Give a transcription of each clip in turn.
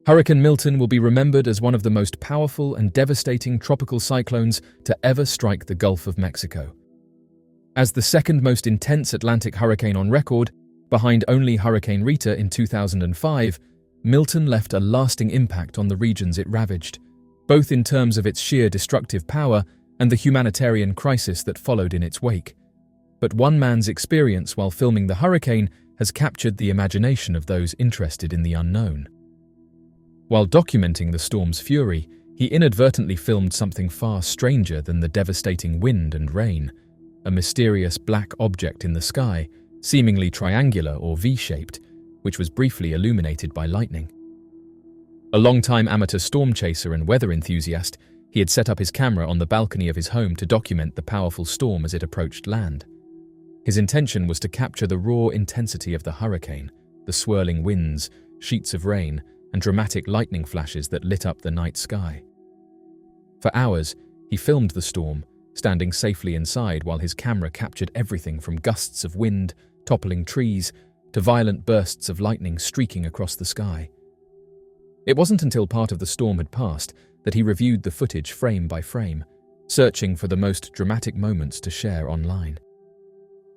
Hurricane Milton will be remembered as one of the most powerful and devastating tropical cyclones to ever strike the Gulf of Mexico. As the second most intense Atlantic hurricane on record, behind only Hurricane Rita in 2005, Milton left a lasting impact on the regions it ravaged, both in terms of its sheer destructive power and the humanitarian crisis that followed in its wake. But one man's experience while filming the hurricane has captured the imagination of those interested in the unknown. While documenting the storm's fury, he inadvertently filmed something far stranger than the devastating wind and rain, a mysterious black object in the sky, seemingly triangular or V-shaped, which was briefly illuminated by lightning. A long-time amateur storm chaser and weather enthusiast, he had set up his camera on the balcony of his home to document the powerful storm as it approached land. His intention was to capture the raw intensity of the hurricane, the swirling winds, sheets of rain, and dramatic lightning flashes that lit up the night sky. For hours, he filmed the storm, standing safely inside while his camera captured everything from gusts of wind, toppling trees, to violent bursts of lightning streaking across the sky. It wasn't until part of the storm had passed that he reviewed the footage frame by frame, searching for the most dramatic moments to share online.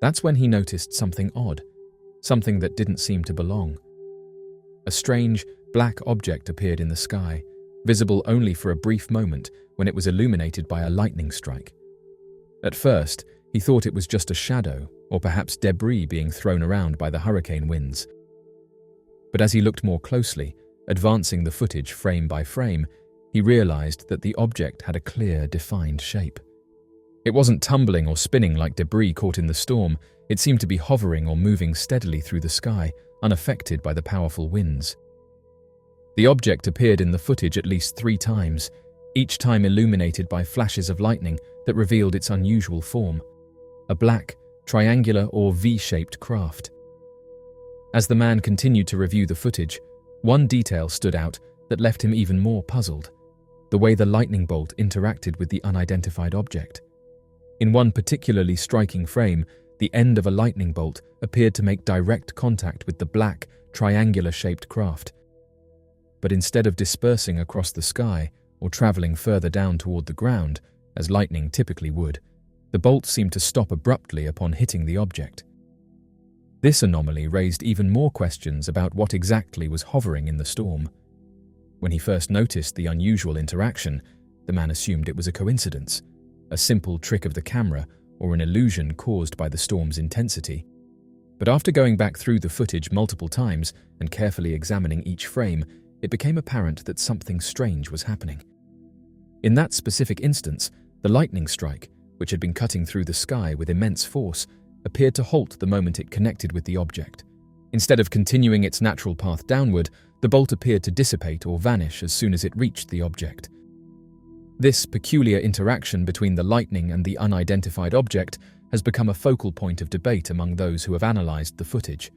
That's when he noticed something odd, something that didn't seem to belong. A strange, black object appeared in the sky, visible only for a brief moment when it was illuminated by a lightning strike. At first, he thought it was just a shadow or perhaps debris being thrown around by the hurricane winds. But as he looked more closely, advancing the footage frame by frame, he realized that the object had a clear, defined shape. It wasn't tumbling or spinning like debris caught in the storm. It seemed to be hovering or moving steadily through the sky, unaffected by the powerful winds. The object appeared in the footage at least 3 times, each time illuminated by flashes of lightning that revealed its unusual form, a black, triangular or V-shaped craft. As the man continued to review the footage, one detail stood out that left him even more puzzled: the way the lightning bolt interacted with the unidentified object. In one particularly striking frame, the end of a lightning bolt appeared to make direct contact with the black, triangular-shaped craft. But instead of dispersing across the sky or traveling further down toward the ground, as lightning typically would, the bolt seemed to stop abruptly upon hitting the object. This anomaly raised even more questions about what exactly was hovering in the storm. When he first noticed the unusual interaction, the man assumed it was a coincidence, a simple trick of the camera or an illusion caused by the storm's intensity. But after going back through the footage multiple times and carefully examining each frame, it became apparent that something strange was happening. In that specific instance, the lightning strike, which had been cutting through the sky with immense force, appeared to halt the moment it connected with the object. Instead of continuing its natural path downward, the bolt appeared to dissipate or vanish as soon as it reached the object. This peculiar interaction between the lightning and the unidentified object has become a focal point of debate among those who have analyzed the footage.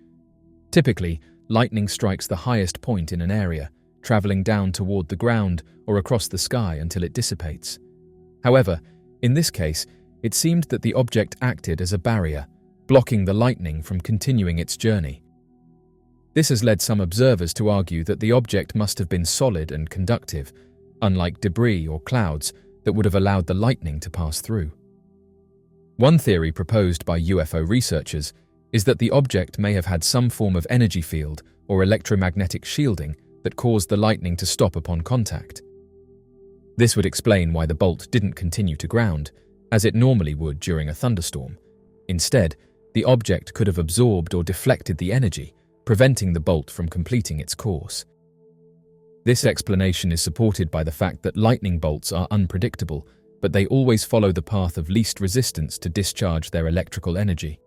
Typically, lightning strikes the highest point in an area, traveling down toward the ground or across the sky until it dissipates. However, in this case, it seemed that the object acted as a barrier, blocking the lightning from continuing its journey. This has led some observers to argue that the object must have been solid and conductive, unlike debris or clouds that would have allowed the lightning to pass through. One theory proposed by UFO researchers is that the object may have had some form of energy field or electromagnetic shielding that caused the lightning to stop upon contact. This would explain why the bolt didn't continue to ground, as it normally would during a thunderstorm. Instead, the object could have absorbed or deflected the energy, preventing the bolt from completing its course. This explanation is supported by the fact that lightning bolts are unpredictable, but they always follow the path of least resistance to discharge their electrical energy.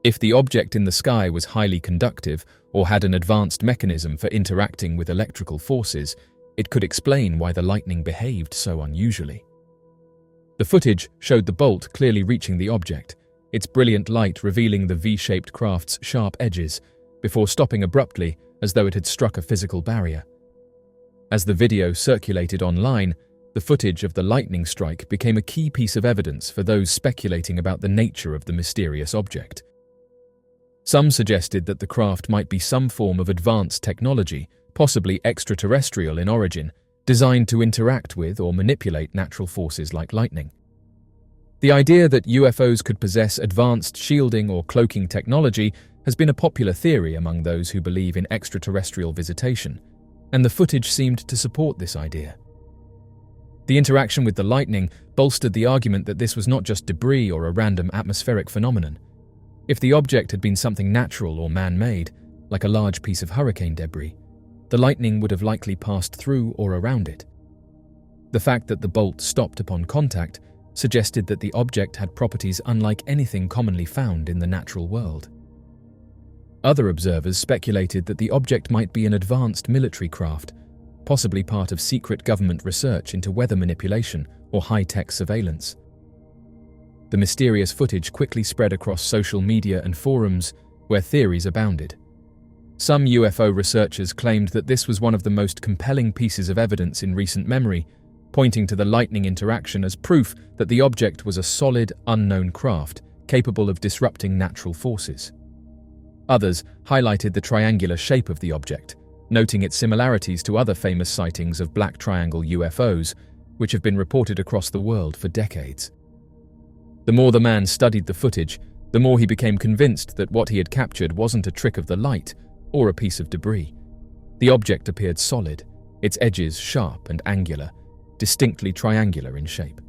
If the object in the sky was highly conductive or had an advanced mechanism for interacting with electrical forces, it could explain why the lightning behaved so unusually. The footage showed the bolt clearly reaching the object, its brilliant light revealing the V-shaped craft's sharp edges, before stopping abruptly as though it had struck a physical barrier. As the video circulated online, the footage of the lightning strike became a key piece of evidence for those speculating about the nature of the mysterious object. Some suggested that the craft might be some form of advanced technology possibly extraterrestrial in origin, designed to interact with or manipulate natural forces like lightning. The idea that UFOs could possess advanced shielding or cloaking technology has been a popular theory among those who believe in extraterrestrial visitation, and the footage seemed to support this idea. The interaction with the lightning bolstered the argument that this was not just debris or a random atmospheric phenomenon. If the object had been something natural or man-made, like a large piece of hurricane debris, the lightning would have likely passed through or around it. The fact that the bolt stopped upon contact suggested that the object had properties unlike anything commonly found in the natural world. Other observers speculated that the object might be an advanced military craft, possibly part of secret government research into weather manipulation or high-tech surveillance. The mysterious footage quickly spread across social media and forums where theories abounded. Some UFO researchers claimed that this was one of the most compelling pieces of evidence in recent memory, pointing to the lightning interaction as proof that the object was a solid, unknown craft capable of disrupting natural forces. Others highlighted the triangular shape of the object, noting its similarities to other famous sightings of black triangle UFOs, which have been reported across the world for decades. The more the man studied the footage, the more he became convinced that what he had captured wasn't a trick of the light or a piece of debris. The object appeared solid, its edges sharp and angular, distinctly triangular in shape.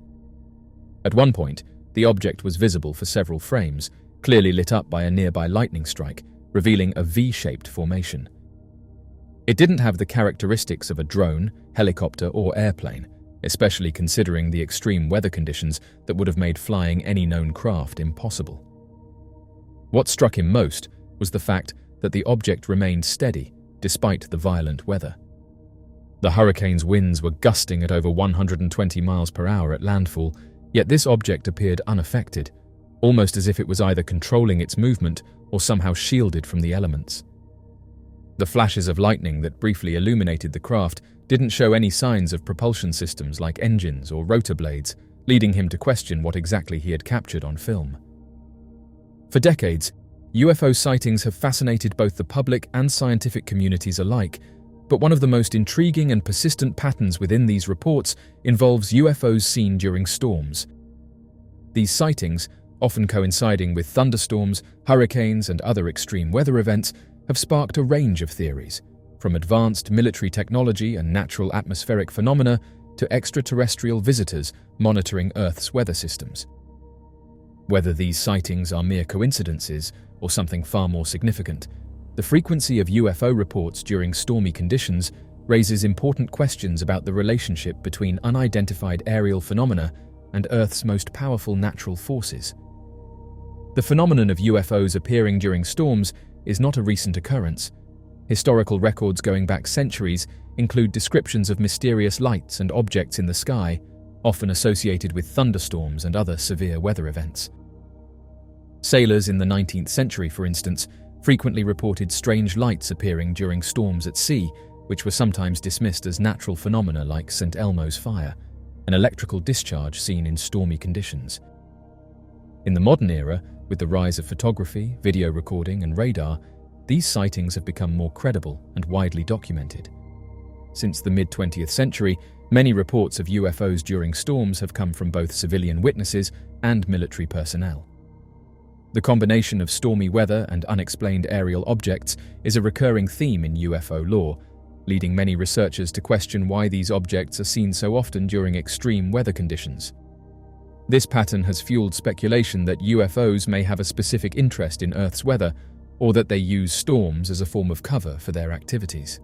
At one point, the object was visible for several frames, clearly lit up by a nearby lightning strike, revealing a V-shaped formation. It didn't have the characteristics of a drone, helicopter, or airplane, especially considering the extreme weather conditions that would have made flying any known craft impossible. What struck him most was the fact that the object remained steady despite the violent weather. The hurricane's winds were gusting at over 120 miles per hour at landfall, yet this object appeared unaffected, almost as if it was either controlling its movement or somehow shielded from the elements. The flashes of lightning that briefly illuminated the craft didn't show any signs of propulsion systems like engines or rotor blades, leading him to question what exactly he had captured on film. For decades, UFO sightings have fascinated both the public and scientific communities alike, but one of the most intriguing and persistent patterns within these reports involves UFOs seen during storms. These sightings, often coinciding with thunderstorms, hurricanes, and other extreme weather events, have sparked a range of theories, from advanced military technology and natural atmospheric phenomena to extraterrestrial visitors monitoring Earth's weather systems. Whether these sightings are mere coincidences or something far more significant, the frequency of UFO reports during stormy conditions raises important questions about the relationship between unidentified aerial phenomena and Earth's most powerful natural forces. The phenomenon of UFOs appearing during storms is not a recent occurrence. Historical records going back centuries include descriptions of mysterious lights and objects in the sky, often associated with thunderstorms and other severe weather events. Sailors in the 19th century, for instance, frequently reported strange lights appearing during storms at sea, which were sometimes dismissed as natural phenomena like St. Elmo's fire, an electrical discharge seen in stormy conditions. In the modern era, with the rise of photography, video recording, and radar, these sightings have become more credible and widely documented. Since the mid-20th century, many reports of UFOs during storms have come from both civilian witnesses and military personnel. The combination of stormy weather and unexplained aerial objects is a recurring theme in UFO lore, leading many researchers to question why these objects are seen so often during extreme weather conditions. This pattern has fueled speculation that UFOs may have a specific interest in Earth's weather, or that they use storms as a form of cover for their activities.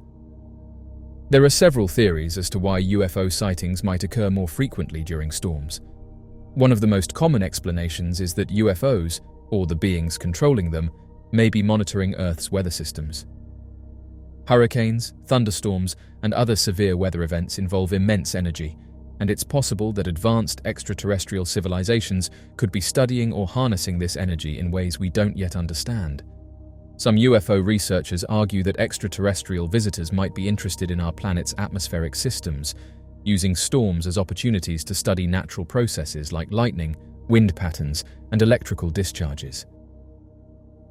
There are several theories as to why UFO sightings might occur more frequently during storms. One of the most common explanations is that UFOs, or the beings controlling them, may be monitoring Earth's weather systems. Hurricanes, thunderstorms, and other severe weather events involve immense energy, and it's possible that advanced extraterrestrial civilizations could be studying or harnessing this energy in ways we don't yet understand. Some UFO researchers argue that extraterrestrial visitors might be interested in our planet's atmospheric systems, using storms as opportunities to study natural processes like lightning, wind patterns, and electrical discharges.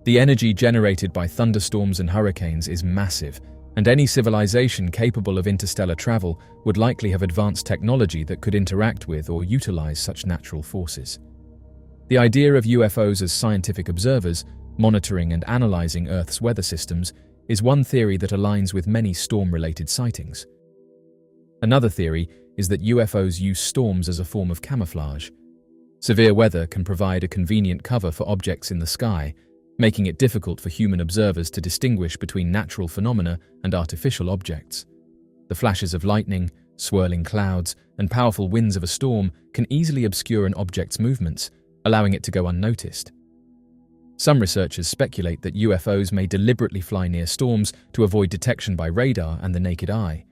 The energy generated by thunderstorms and hurricanes is massive, and any civilization capable of interstellar travel would likely have advanced technology that could interact with or utilize such natural forces. The idea of UFOs as scientific observers, monitoring and analyzing Earth's weather systems, is one theory that aligns with many storm-related sightings. Another theory is that UFOs use storms as a form of camouflage. Severe weather can provide a convenient cover for objects in the sky, making it difficult for human observers to distinguish between natural phenomena and artificial objects. The flashes of lightning, swirling clouds, and powerful winds of a storm can easily obscure an object's movements, allowing it to go unnoticed. Some researchers speculate that UFOs may deliberately fly near storms to avoid detection by radar and the naked eye.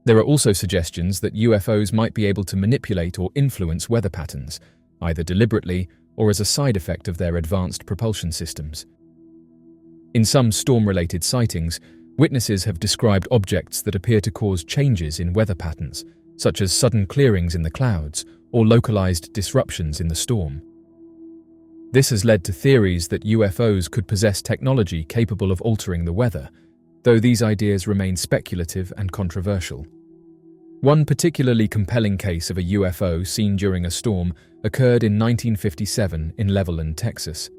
There are also suggestions that UFOs might be able to manipulate or influence weather patterns, either deliberately or as a side effect of their advanced propulsion systems. In some storm-related sightings, witnesses have described objects that appear to cause changes in weather patterns, such as sudden clearings in the clouds or localized disruptions in the storm. This has led to theories that UFOs could possess technology capable of altering the weather, though these ideas remain speculative and controversial. One particularly compelling case of a UFO seen during a storm occurred in 1957 in Levelland, Texas.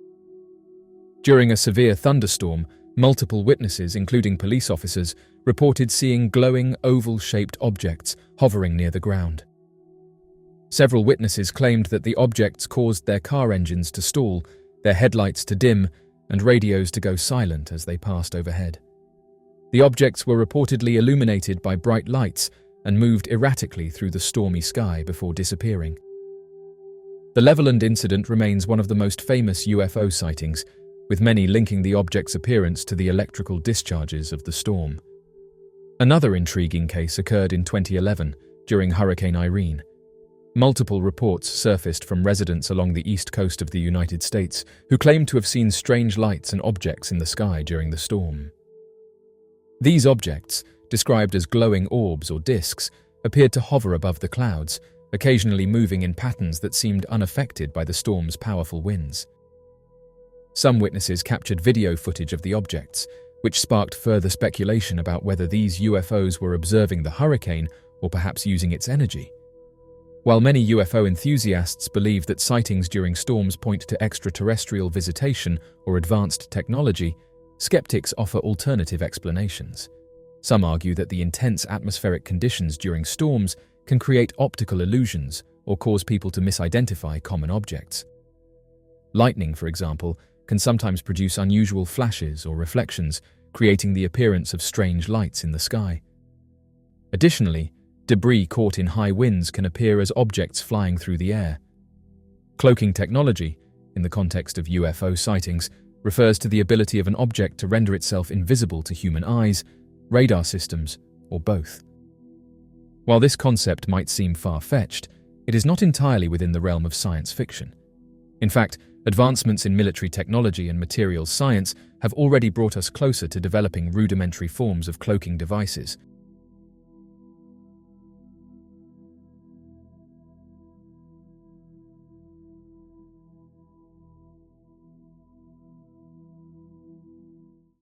During a severe thunderstorm, multiple witnesses, including police officers, reported seeing glowing oval-shaped objects hovering near the ground. Several witnesses claimed that the objects caused their car engines to stall, their headlights to dim, and radios to go silent as they passed overhead. The objects were reportedly illuminated by bright lights and moved erratically through the stormy sky before disappearing. The Levelland incident remains one of the most famous UFO sightings, with many linking the object's appearance to the electrical discharges of the storm. Another intriguing case occurred in 2011 during Hurricane Irene. Multiple reports surfaced from residents along the east coast of the United States who claimed to have seen strange lights and objects in the sky during the storm. These objects, described as glowing orbs or disks, appeared to hover above the clouds, occasionally moving in patterns that seemed unaffected by the storm's powerful winds. Some witnesses captured video footage of the objects, which sparked further speculation about whether these UFOs were observing the hurricane or perhaps using its energy. While many UFO enthusiasts believe that sightings during storms point to extraterrestrial visitation or advanced technology, skeptics offer alternative explanations. Some argue that the intense atmospheric conditions during storms can create optical illusions or cause people to misidentify common objects. Lightning, for example, can sometimes produce unusual flashes or reflections, creating the appearance of strange lights in the sky. Additionally, debris caught in high winds can appear as objects flying through the air. Cloaking technology, in the context of UFO sightings, refers to the ability of an object to render itself invisible to human eyes, radar systems, or both. While this concept might seem far-fetched, it is not entirely within the realm of science fiction. In fact, advancements in military technology and materials science have already brought us closer to developing rudimentary forms of cloaking devices,